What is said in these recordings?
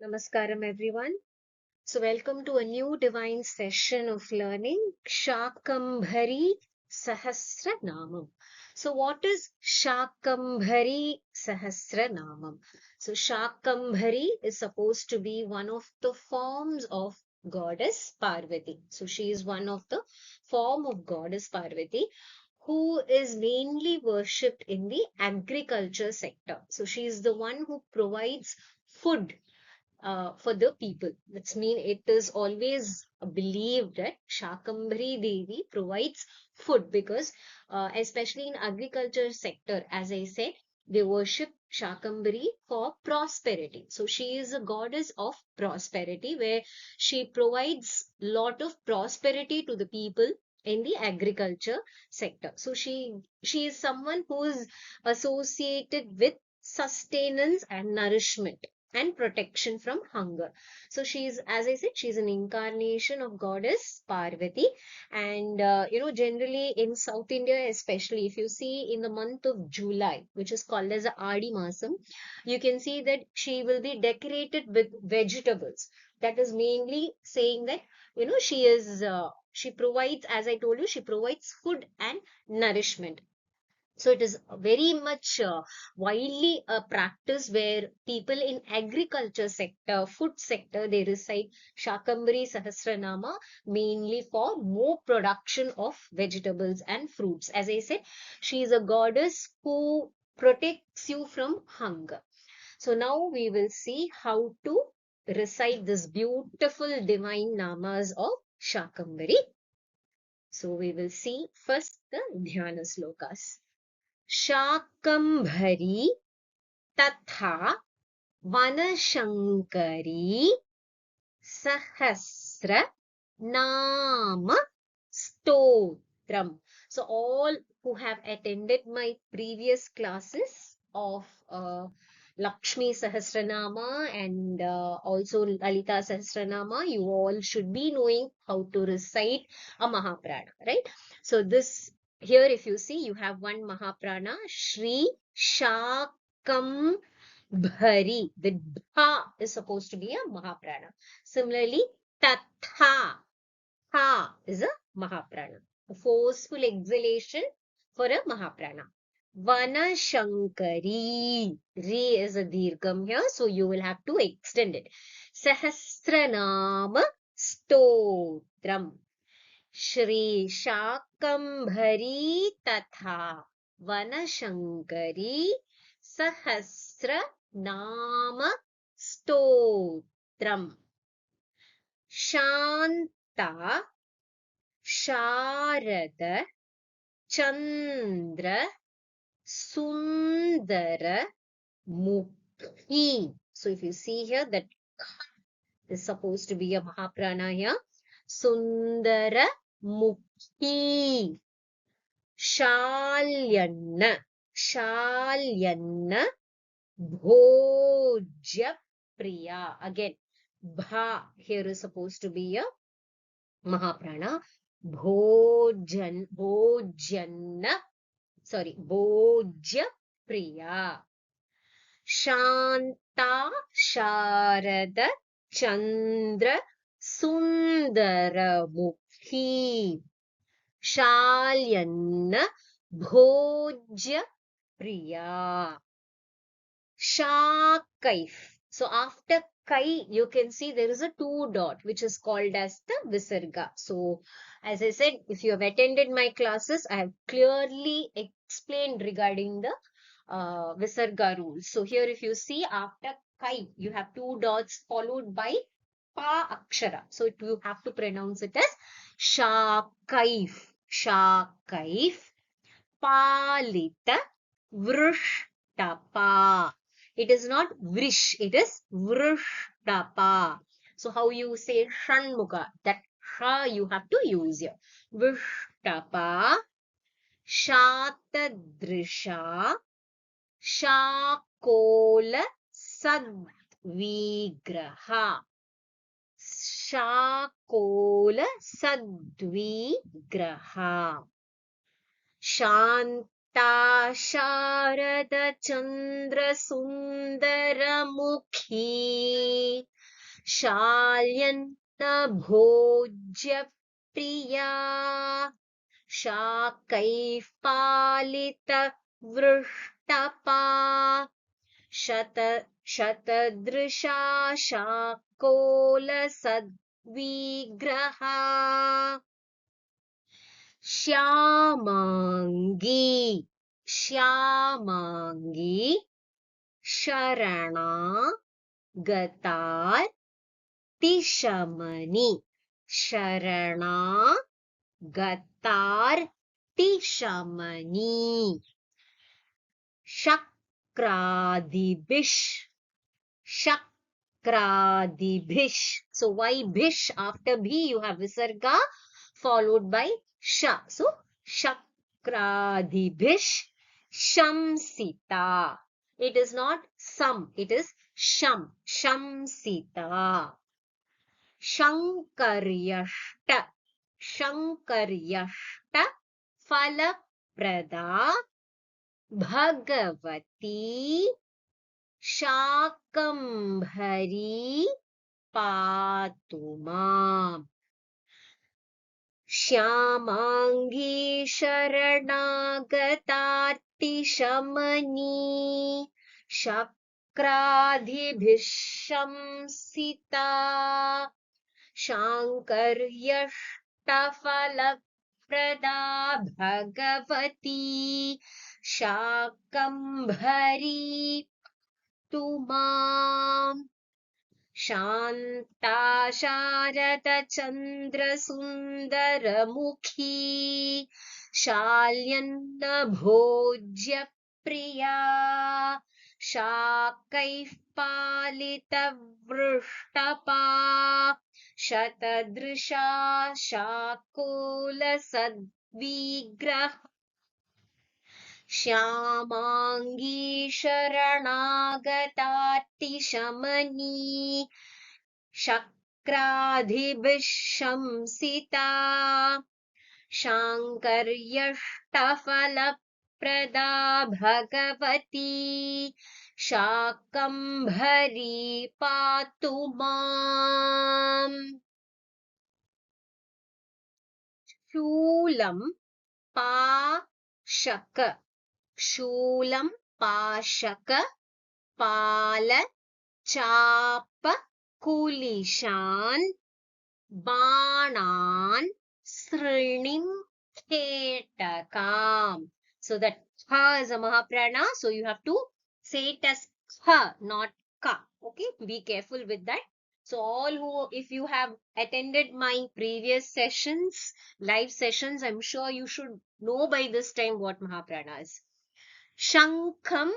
Namaskaram everyone. So welcome to a new divine session of learning Shakambhari Sahasranamam. So what is Shakambhari Sahasranamam? So Shakambhari is supposed to be one of the forms of goddess Parvati. So she is one of the form of goddess Parvati who is mainly worshipped in the agriculture sector. So she is the one who provides food for the people. That's mean it is always believed that Shakambhari Devi provides food because especially in agriculture sector, as I said, they worship Shakambhari for prosperity. So she is a goddess of prosperity where she provides lot of prosperity to the people in the agriculture sector. So she is someone who is associated with sustenance and nourishment and protection from hunger. So she's, as I said, she's an incarnation of goddess Parvati. And, generally in South India, especially if you see in the month of July, which is called as Adi Masam, you can see that she will be decorated with vegetables. That is mainly saying that, she provides, as I told you, she provides food and nourishment. So it is very much widely a practice where people in agriculture sector, food sector, they recite Shakambari Sahasranama mainly for more production of vegetables and fruits. As I said, she is a goddess who protects you from hunger. So now we will see how to recite this beautiful divine namas of Shakambari. So we will see first the Dhyana slokas. Shakambhari तथा वनशंकरी सहस्र नाम stotram. So all who have attended my previous classes of Lakshmi Sahasranama and also Lalita Sahasranama, you all should be knowing how to recite a Mahaprana, right? So this here, if you see, you have one Mahaprana, Shri Shakam Bhari. The Bha is supposed to be a Mahaprana. Similarly, Tatha. Ha is a Mahaprana. A forceful exhalation for a Mahaprana. Vana Shankari. Re is a Dirgham here, so you will have to extend it. Sahasranama Stotram. Shri Shakambhari Tatha Vanashankari Sahasra Nama Stotram. Shanta Sharada Chandra Sundara Mukhi. So if you see here, that is supposed to be a Mahaprana here. Sundara Mukhi. Shalyanna. Shalyanna Bhojya Priya. Again, Bha here is supposed to be a Mahaprana. Bhojanna, Bhojya Priya. Shanta Sharada Chandra Sundara Mukhi. Shalyanna Bhojya Priya. Shakaif. So after Kai, you can see there is a two dot, which is called as the Visarga. So as I said, if you have attended my classes, I have clearly explained regarding the Visarga rules. So here if you see after Kai, you have two dots followed by Pa Akshara. So you have to pronounce it as Shakaif. Shakaif. Palita Vrishtapa. It is not Vrish, it is Vrishtapa. So how you say Shanmuga, that Sha you have to use here. Vrishtapa, Shatadrisha, Shakola Sadvigraha. Shakola Sadvigraha. Shanta Sharada Chandra Sundara Mukhi. शाल्यन्नभोज्यप्रिया शाकैः पालितवृष्टपा शतदृशा शाकोलसद्विग्रहा श्यामाङ्गी श्यामाङ्गी शरणा गतार्तिशमनि शरणा गतार्तिशमनि शक्रादिभिः शक्रादिभिः. So why bhish? After bhi you have visarga followed by sha. So shakradibhish shamsita. It is not sam, it is sham. Shamsita. Shankaryashta. Shankaryashta falaprada bhagavati Shakambhari पातु माम्. श्यामाङ्गी शरणागतार्तिशमनी शक्रादिभिः शंसिता शाङ्कर्यष्टफलप्रदा भगवती शाकम्भरी तु माम्. शान्ता शारदचन्द्रसुन्दरमुखी शाल्यन्नभोज्यप्रिया शाकैः पालितवृष्टपा शतदृशा शाकोलसद्विग्रहा श्यामाङ्गी शरणागतार्तिशमनी शक्रादिभिः शंसिता शाङ्कर्यष्टफलप्रदा भगवती शाकम्भरी पातु माम्. शूलं पाशक शूलं पाशक पाल चाप कुलिशान् बाणान् सृणिं खेटकाम्. So that kha is a mahaprana, so you have to say it as kha, not ka. Okay, be careful with that. So all who, if you have attended my previous sessions, live sessions, I'm sure you should know by this time what mahaprana is. Shankham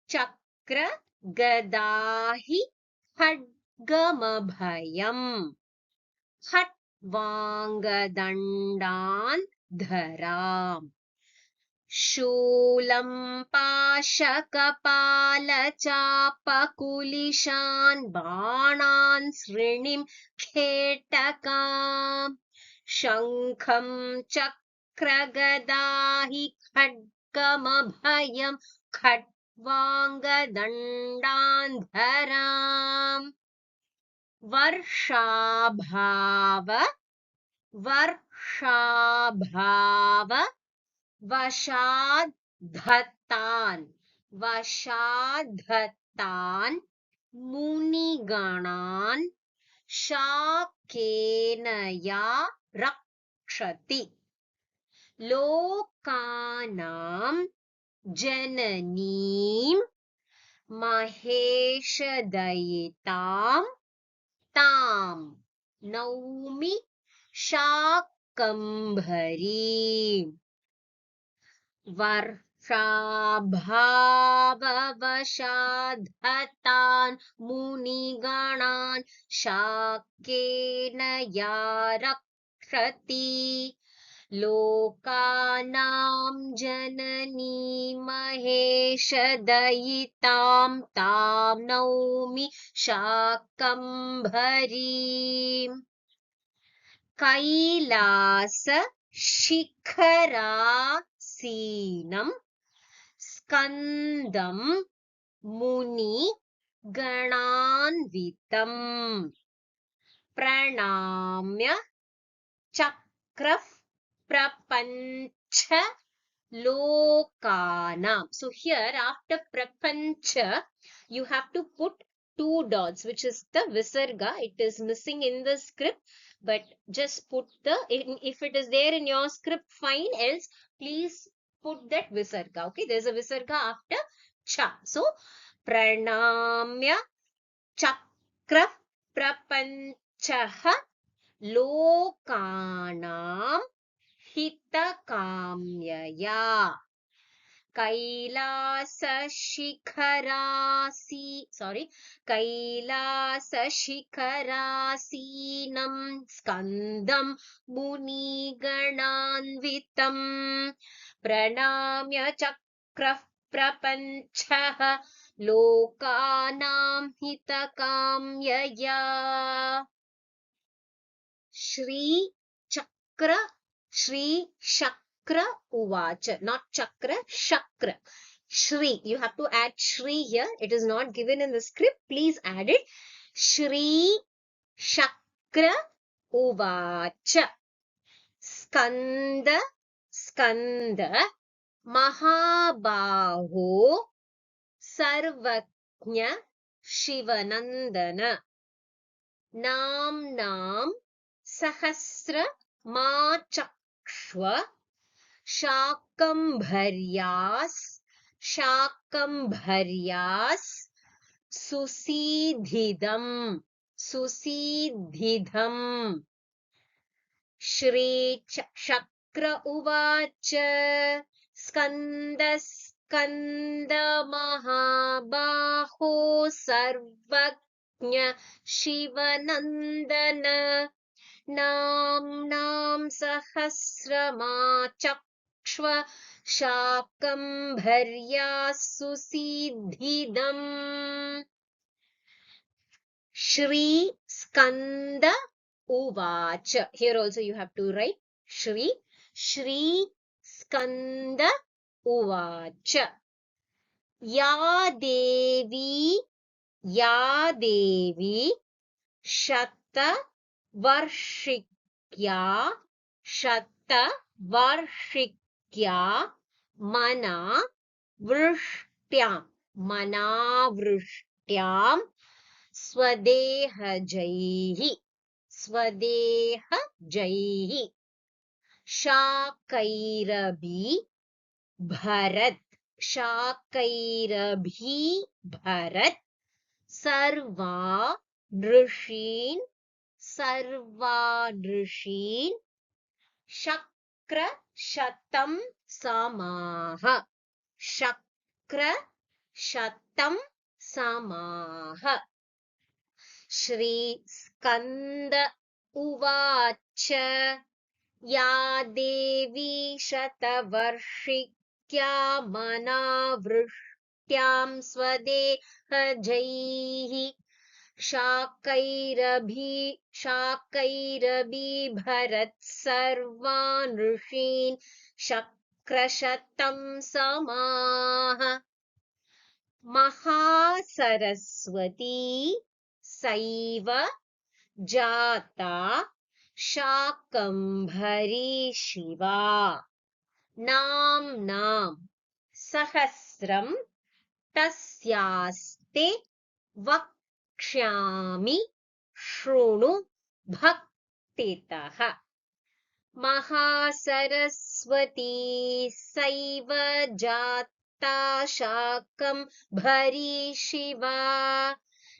chakra gadahi khadgamabhayam खट्वाङ्गदण्डान् धराम्. शूलं पाशकपालचापकुलिशान् बाणान् सृणिं खेटकाम्. शङ्खं चक्रगदाहि खड्गमभयं खट्वाङ्गदण्डान् धराम्. वर्षाभाव वशाद्धतान् मुनिगणान् शाकेन या रक्षति. लोकानां जननीं महेशदयितां ताम् नौमि शाकम्भरीम्. वर्षाभाववशाद्धतान् मुनिगणान् शाकेन या रक्षति. लोकानां जननी महेशदयितां तां नौमि शाकम्भरीम्. कैलास शिखरासीनं स्कन्दं मुनि गणान्वितम्. pranamya chakraf prapancha lokanam. So here after prapancha you have to put two dots, which is the visarga. It is missing in the script, but just put the, if it is there in your script, fine, else please put that visarga. Okay, there's a visarga after cha. So pranamya chakra prapanchaha lokanam hitakamyaya कैलासशिखरासीनं स्कन्दं मुनिगणान्वितं प्रणम्य चक्रः प्रपञ्चः लोकानां हितकाम्यया Shri Shakra Uvacha, not Chakra, Shakra. Shri, you have to add Shri here. It is not given in the script. Please add it. Shri Shakra Uvacha. Skanda Mahabaho Sarvajna Shivanandana Nam Sahasra Machakshva Shakambharyas Susidhidam Shri Shakra Uvacha Skanda Mahabaho Sarvajna Shivanandana Nam Sahasramachakshva Shakambharyas Susidhidam Shri Skanda Uvacha. Here also you have to write Shri Skanda Uvacha. Ya Devi Shata Varshikya Mana Vrishtyam Swadehajaihi Shakairabhi Bharat Sarva Drishin Shakra Shatam Samaha Shri Skanda Uvacha Ya Devi Shatavarshikya Manavrushtyam Swadehajaihi Shakairabhi Bharat Sarvan Rishin Shakrashatam Samaha Mahasaraswati Saiva Jata Shakambhari Shiva Nam Sahasram Tasyaste Vakshyami Shrunu Bhaktitaha Mahasaraswati Saiva Jata Shakambhari Shiva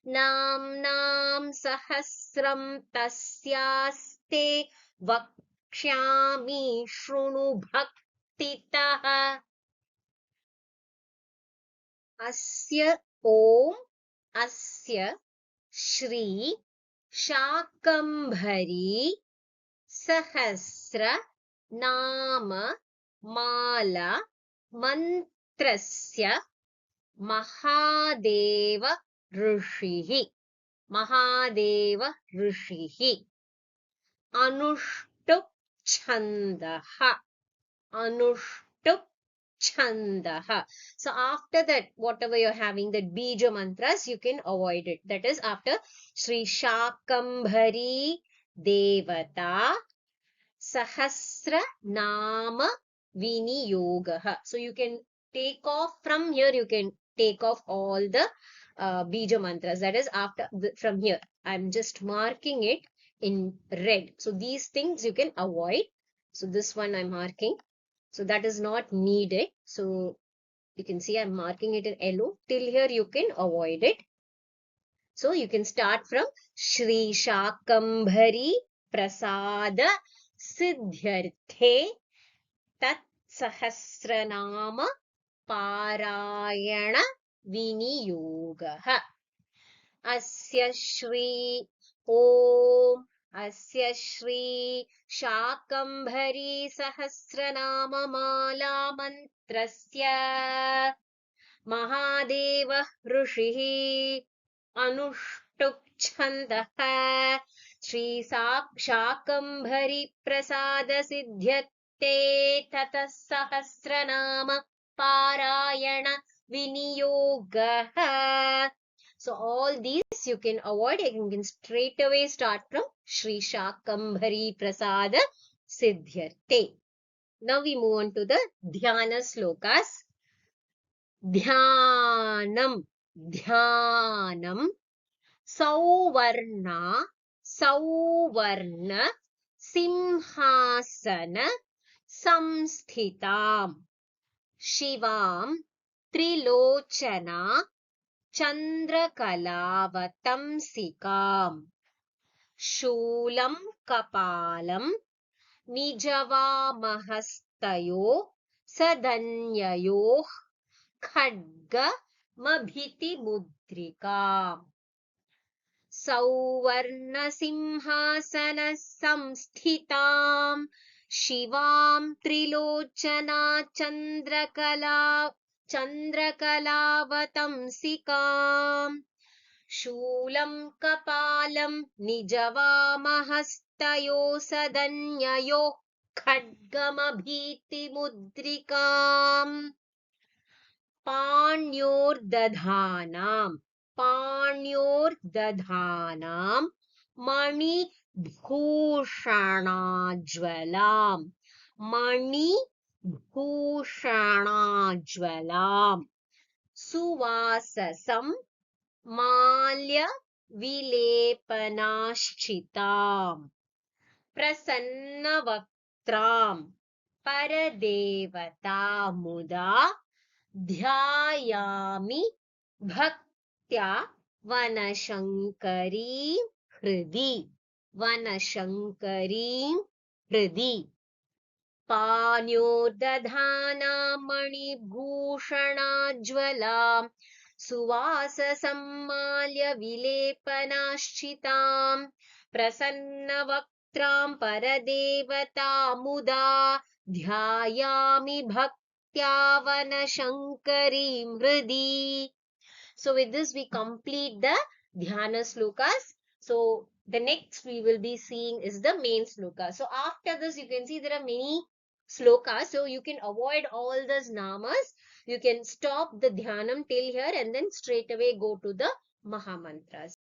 Nam Sahasram Tasyaste Vakshyami Shrunu Bhaktitaha Asya Om Asya Shri Shakambhari Sahasra Nama Mala Mantrasya Mahadeva Rishihi Anushtup Chandaha Chandaha. So after that, whatever you're having, that bija mantras, you can avoid it. That is after Sri Shakambhari Devata Sahasra Nama Viniyogaha. So you can take off from here, you can take off all the bija mantras. That is after from here. I'm just marking it in red. So these things you can avoid. So this one I'm marking. So that is not needed. So you can see I'm marking it in yellow. Till here you can avoid it. So you can start from Shri Shakambhari Prasada Siddhyarthe Tat Sahasranama Parayana Viniyogaha. Asya Shri Om Asya Shri Shakambhari Sahasranama Mala Mantrasya Mahadeva Rishihi Anushtuk Chandaha Shri Shakambhari Prasada Siddhyate Tata Sahasranama Parayana Viniyogaha. So all these you can avoid. You can straight away start from Shri Shakambhari Prasada Siddhyate. Now we move on to the Dhyana slokas. Dhyanam, Dhyanam, Sauvarna, Sauvarna, Simhasana, Samsthitam, Shivam, Trilochana, Chandrakalavattamsikam, Shulam Kapalam, Nijavamahastayo, Sadanyayo, Khadga Mabhiti Mudrika Sauvarna Simhasana Samsthitam Shivam Trilochana Chandrakalavattamsikam Shulam Kapalam Nijavamahastayo Sadanyayo Khadgamabhiti Mudrikam Panyordathanam Mani Bhushanajvalam Suvasasam Malya Vilepanaschitam Prasannavaktram Paradevata Muda Dhyayami Bhaktya Vanashankari Hridi Vanashankari Hridi Panyodadhana Manibhushanajvala Suvasa-sammalya Vilepanaschitam Prasanna-vaktram Paradevata Muda Dhyayami Bhaktya Vanashankarim Hridi. So with this we complete the Dhyana slokas. So the next we will be seeing is the main sloka. So after this you can see there are many slokas. So you can avoid all those namas. You can stop the Dhyanam till here and then straight away go to the Mahamantras.